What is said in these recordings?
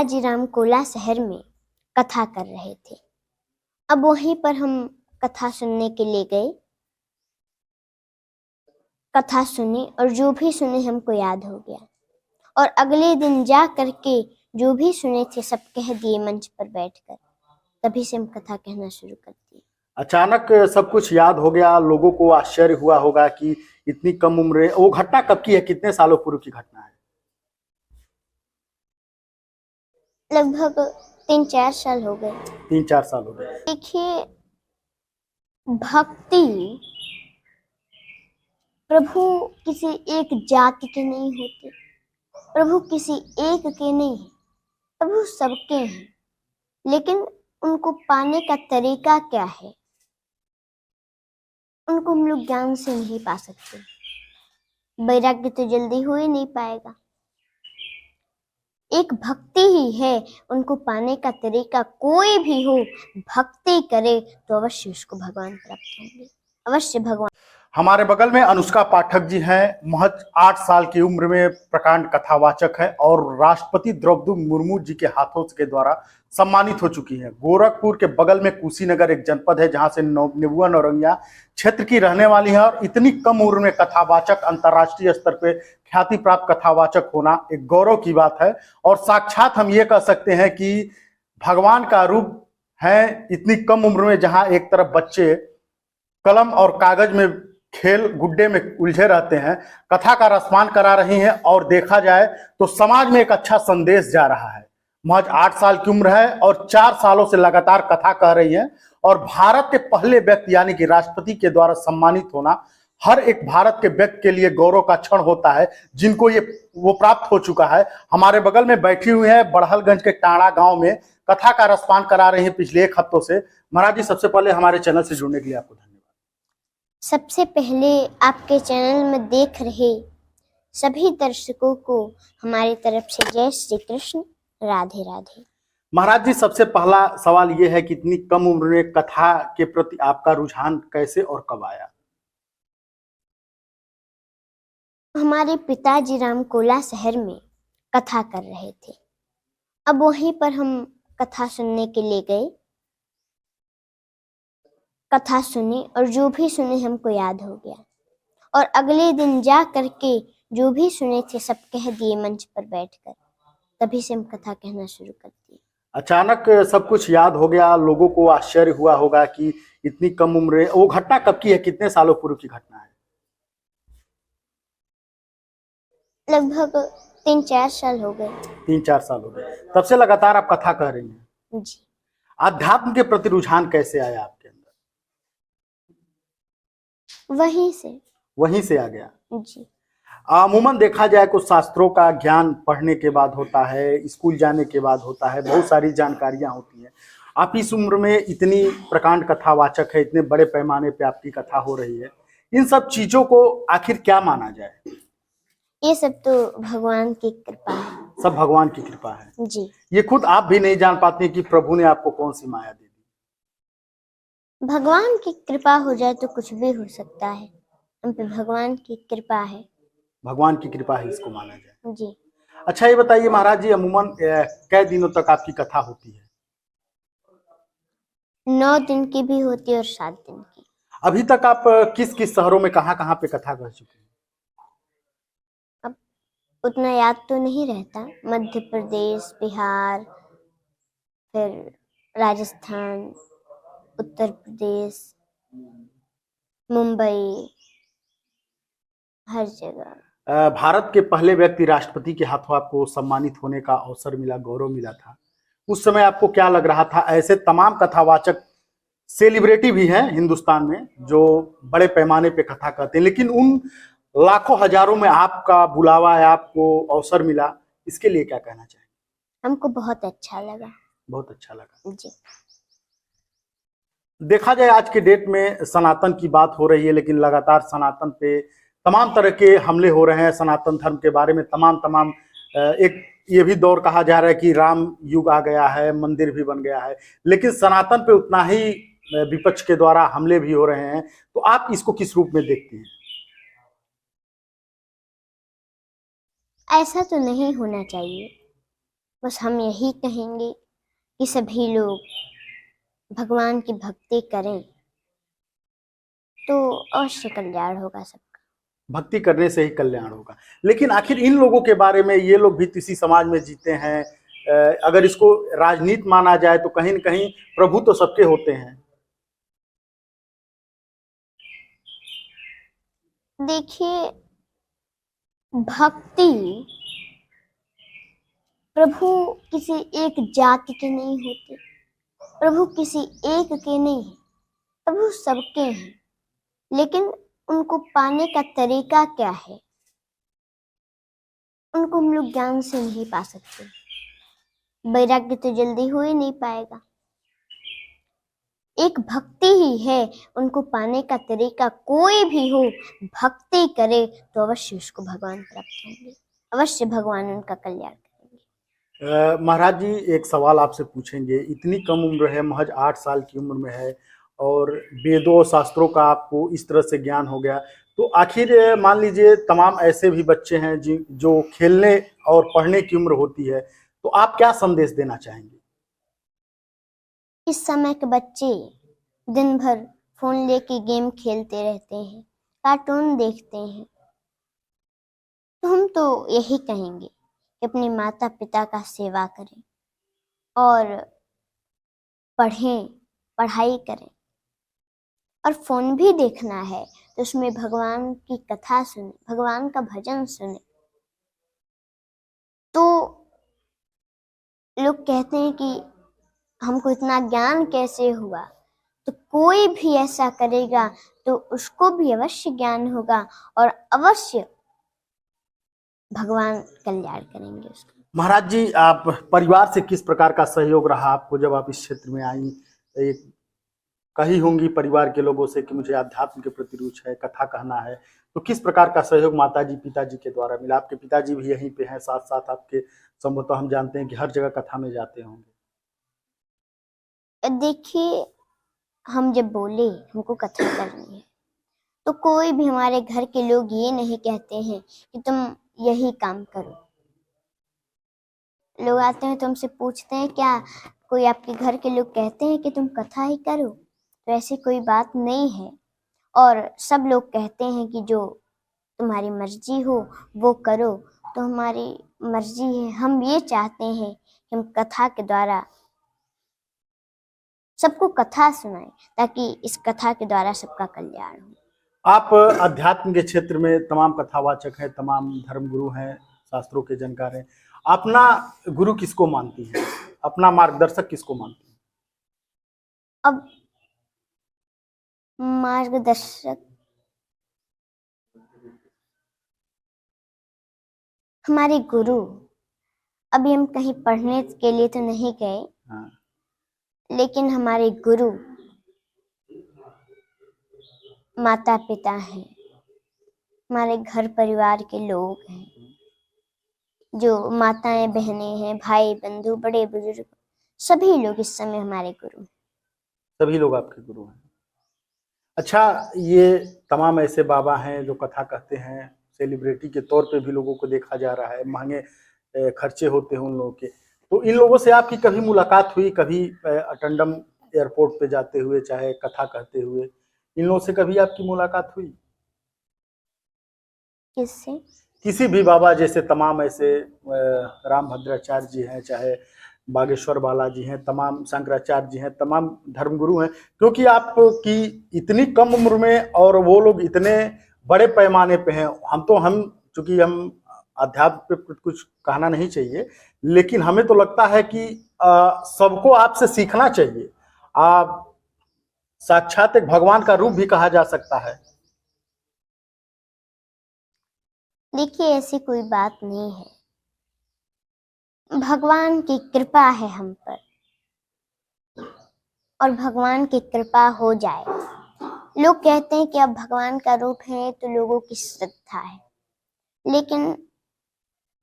पिताजी राम कोला शहर में कथा कर रहे थे। अब वहीं पर हम कथा सुनने के लिए गए, कथा सुनी और जो भी सुने हमको याद हो गया और अगले दिन जा करके जो भी सुने थे सब कह दिए मंच पर बैठकर। तभी से हम कथा कहना शुरू कर दिए। अचानक सब कुछ याद हो गया, लोगों को आश्चर्य हुआ होगा कि इतनी कम उम्र। वो घटना कब की है, कितने सालों पूर्व की घटना है? लगभग 3-4 साल हो गए। 3-4 साल हो गए। देखिए, भक्ति प्रभु किसी एक जाति के नहीं होते, प्रभु किसी एक के नहीं है, प्रभु सबके हैं। लेकिन उनको पाने का तरीका क्या है, उनको हम लोग ज्ञान से नहीं पा सकते। वैराग्य तो जल्दी हो ही नहीं पाएगा। एक भक्ति ही है, उनको पाने का तरीका कोई भी हो, भक्ति करे तो अवश्य उसको भगवान प्राप्त होंगे, अवश्य भगवान। हमारे बगल में अनुष्का पाठक जी हैं, महज 8 साल की उम्र में प्रकांड कथावाचक है और राष्ट्रपति द्रौपदी मुर्मू जी के हाथों के द्वारा सम्मानित हो चुकी हैं। गोरखपुर के बगल में कुशीनगर एक जनपद है जहां से नेबुआ नौरंगिया क्षेत्र की रहने वाली है और इतनी कम उम्र में कथावाचक, अंतर्राष्ट्रीय स्तर पे ख्याति प्राप्त कथावाचक होना एक गौरव की बात है। और साक्षात हम ये कह सकते हैं कि भगवान का रूप है इतनी कम उम्र में, जहां एक तरफ बच्चे कलम और कागज में खेल गुड्डे में उलझे रहते हैं, कथा का रसपान करा रही हैं और देखा जाए तो समाज में एक अच्छा संदेश जा रहा है। महज 8 साल की उम्र है और 4 सालों से लगातार कथा कह रही हैं और भारत के पहले व्यक्ति यानी कि राष्ट्रपति के द्वारा सम्मानित होना हर एक भारत के व्यक्ति के लिए गौरव का क्षण होता है, जिनको ये वो प्राप्त हो चुका है। हमारे बगल में बैठी हुई है, बड़हलगंज के टाड़ा गांव में कथा का रसपान करा रही है पिछले 1 हफ्तों से। महाराज जी, सबसे पहले हमारे चैनल से जुड़ने के लिए आपको धन्यवाद। सबसे पहले आपके चैनल में देख रहे सभी दर्शकों को हमारी तरफ से जय श्री कृष्ण, राधे राधे। महाराज जी, सबसे पहला सवाल ये है कि इतनी कम उम्र में कथा के प्रति आपका रुझान कैसे और कब आया? हमारे पिताजी राम कोला शहर में कथा कर रहे थे। अब वहीं पर हम कथा सुनने के लिए गए, कथा सुनी और जो भी सुने हमको याद हो गया और अगले दिन जा करके जो भी सुने थे सब कह दिए मंच पर बैठकर। तभी से हम कथा कहना शुरू कर दिए। अचानक सब कुछ याद हो गया, लोगों को आश्चर्य हुआ होगा कि इतनी कम उम्र। वो घटना कब की है, कितने सालों पूर्व की घटना है? लगभग 3-4 साल हो गए। 3-4 साल हो गए। तब से लगातार आप कथा कह रही हैं जी। अध्यात्म के प्रति रुझान कैसे आया आपके अंदर? वहीं से आ गया जी। अमूमन देखा जाए कुछ शास्त्रों का ज्ञान पढ़ने के बाद होता है, स्कूल जाने के बाद होता है, बहुत सारी जानकारियां होती हैं। आप इस उम्र में इतनी प्रकांड कथावाचक है, इतने बड़े पैमाने पे आपकी कथा हो रही है, इन सब चीजों को आखिर क्या माना जाए? ये सब तो भगवान की कृपा है। सब भगवान की कृपा है जी। ये खुद आप भी नहीं जान पाते कि प्रभु ने आपको कौन सी माया दे दी। भगवान की कृपा हो जाए तो कुछ भी हो सकता है। हम पे भगवान की कृपा है। भगवान की कृपा है, इसको माना जाए। जी। अच्छा, ये बताइए महाराज जी, अमूमन कै दिनों तक आपकी कथा होती है? 9 दिन की भी होती है और 7 दिन की। अभी तक आप किस किस शहरों में कहाँ कहाँ पे कथा कर चुके हैं? अब उतना याद तो नहीं रहता। मध्य प्रदेश, बिहार, फिर राजस्थान, उत्तर प्रदेश, मुंबई, हर जगह। भारत के पहले व्यक्ति राष्ट्रपति के हाथों आपको सम्मानित होने का अवसर मिला, गौरव मिला था, उस समय आपको क्या लग रहा था? ऐसे तमाम कथावाचक सेलिब्रिटी भी हैं हिंदुस्तान में जो बड़े पैमाने पे कथा करते हैं, लेकिन उन लाखों हजारों में आपका बुलावा है, आपको अवसर मिला, इसके लिए क्या कहना चाहिए? हमको बहुत अच्छा लगा। बहुत अच्छा लगा जी। देखा जाए आज के डेट में सनातन की बात हो रही है, लेकिन लगातार सनातन पे तमाम तरह के हमले हो रहे हैं। सनातन धर्म के बारे में तमाम एक ये भी दौर कहा जा रहा है कि राम युग आ गया है, मंदिर भी बन गया है, लेकिन सनातन पे उतना ही विपक्ष के द्वारा हमले भी हो रहे हैं। तो आप इसको किस रूप में देखते हैं? ऐसा तो नहीं होना चाहिए। बस हम यही कहेंगे कि सभी लोग भगवान की भक्ति करें तो अवश्य कल्याण होगा सबका। भक्ति करने से ही कल्याण होगा। लेकिन आखिर इन लोगों के बारे में, ये लोग भी तो इसी समाज में जीते हैं, अगर इसको राजनीति माना जाए तो कहीं न कहीं प्रभु तो सबके होते हैं। देखिए, भक्ति प्रभु किसी एक जाति के नहीं होते, प्रभु किसी एक के नहीं है, प्रभु सबके हैं। लेकिन उनको पाने का तरीका क्या है, उनको हम लोग ज्ञान से नहीं पा सकते। वैराग्य तो जल्दी हो ही नहीं पाएगा। एक भक्ति ही है, उनको पाने का तरीका कोई भी हो, भक्ति करे तो अवश्य उसको भगवान प्राप्त होंगे, अवश्य भगवान उनका कल्याण करेंगे। महाराज जी, एक सवाल आपसे पूछेंगे। इतनी कम उम्र है, महज 8 साल की उम्र में है, और वेदों और शास्त्रों का आपको इस तरह से ज्ञान हो गया, तो आखिर मान लीजिए तमाम ऐसे भी बच्चे हैं जो खेलने और पढ़ने की उम्र होती है, तो आप क्या संदेश देना चाहेंगे? इस समय के बच्चे दिन भर फोन लेके गेम खेलते रहते हैं, कार्टून देखते हैं, तो हम तो यही कहेंगे कि अपने माता पिता का सेवा करें और पढ़ें, पढ़ाई करें। और फोन भी देखना है तो उसमें भगवान की कथा सुने, भगवान का भजन सुने। तो लोग कहते हैं कि हमको इतना ज्ञान कैसे हुआ, तो कोई भी ऐसा करेगा तो उसको भी अवश्य ज्ञान होगा और अवश्य भगवान कल्याण करेंगे उसका। महाराज जी, आप परिवार से किस प्रकार का सहयोग रहा आपको जब आप इस क्षेत्र में आई? एक कही होंगी परिवार के लोगों से कि मुझे अध्यात्म के प्रति रुचि है, कथा कहना है, तो किस प्रकार का सहयोग माताजी पिताजी के द्वारा मिला? आपके पिताजी भी यहीं पे हैं, साथ साथ आपके संभवतः हम जानते हैं कि हर जगह कथा में जाते होंगे। देखिए, हम जब बोले हमको कथा करनी है तो कोई भी हमारे घर के लोग ये नहीं कहते हैं कि तुम यही काम करो। लोग आते हैं तो हमसे पूछते हैं क्या कोई आपके घर के लोग कहते हैं कि तुम कथा ही करो? तो ऐसी कोई बात नहीं है, और सब लोग कहते हैं कि जो तुम्हारी मर्जी हो वो करो, तो हमारी मर्जी है। हम ये चाहते हैं कि हम कथा के द्वारा सबको कथा सुनाएं ताकि इस कथा के द्वारा सबका कल्याण हो। आप अध्यात्म के क्षेत्र में तमाम कथावाचक हैं, तमाम धर्मगुरु हैं, शास्त्रों के जानकार हैं। अपना गुरु किसको मानती हैं? अपना मार्गदर्शक किसको मानती हैं? अब मार्गदर्शक हमारे गुरु, अभी हम कहीं पढ़ने के लिए तो नहीं गए, हाँ। लेकिन हमारे गुरु माता पिता हैं, हमारे घर परिवार के लोग हैं, जो माताएं बहनें हैं, भाई बंधु बड़े बुजुर्ग, सभी लोग इस समय हमारे गुरु हैं। सभी लोग आपके गुरु हैं। अच्छा, ये तमाम ऐसे बाबा हैं जो कथा कहते हैं, सेलिब्रिटी के तौर पे भी लोगों को देखा जा रहा है, महंगे खर्चे होते हैं उन लोगों के, तो इन लोगों से आपकी कभी मुलाकात हुई? कभी अटंडम एयरपोर्ट पे जाते हुए, चाहे कथा कहते हुए, इन लोगों से कभी आपकी मुलाकात हुई? किससे? किसी भी बाबा, जैसे तमाम ऐसे रामभद्राचार्य जी हैं, चाहे बागेश्वर बालाजी हैं, तमाम शंकराचार्य जी हैं, तमाम धर्मगुरु हैं, क्योंकि आपकी इतनी कम उम्र में और वो लोग इतने बड़े पैमाने पे हैं। हम चूंकि हम अध्यात्म पे कुछ कहना नहीं चाहिए, लेकिन हमें तो लगता है कि सबको आपसे सीखना चाहिए। आप साक्षात एक भगवान का रूप भी कहा जा सकता है। देखिए, ऐसी कोई बात नहीं है, भगवान की कृपा है हम पर, और भगवान की कृपा हो जाए। लोग कहते हैं कि अब भगवान का रूप है तो लोगों की श्रद्धा है, लेकिन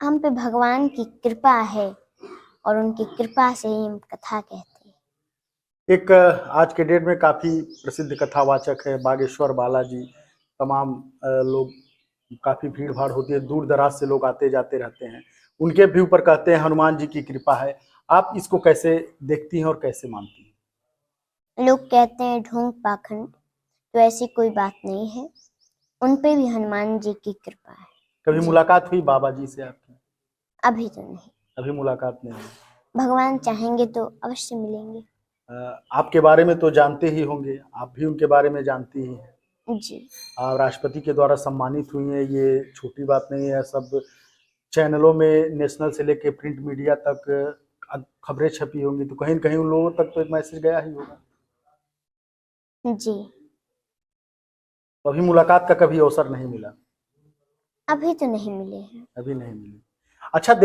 हम पे भगवान की कृपा है और उनकी कृपा से ही हम कथा कहते हैं। एक आज के डेट में काफी प्रसिद्ध कथावाचक है बागेश्वर बालाजी। तमाम लोग, काफी भीड़ भाड़ होती है, दूर दराज से लोग आते जाते रहते हैं। उनके भी ऊपर कहते हैं हनुमान जी की कृपा है। आप इसको कैसे देखती हैं और कैसे मानती हैं? लोग कहते हैं ढोंग पाखंड, तो ऐसी कोई बात नहीं है, उन पे भी हनुमान जी की कृपा है। कभी जी। मुलाकात हुई बाबा जी से आपकी? अभी तो नहीं, अभी मुलाकात नहीं हुई। भगवान चाहेंगे तो अवश्य मिलेंगे। आपके बारे में तो जानते ही होंगे, आप भी उनके बारे में जानती ही हैं। जी। आप राष्ट्रपति के द्वारा सम्मानित हुई हैं, ये छोटी बात नहीं है। सब चैनलों में नेशनल से लेके प्रिंट मीडिया तक खबरें छपी होंगी, तो कहीं न कहीं उन लोगों तक तो एक मैसेज गया ही होगा। जी। तो अभी मुलाकात का कभी अवसर नहीं मिला? अभी तो नहीं मिले हैं। अभी नहीं मिली। अच्छा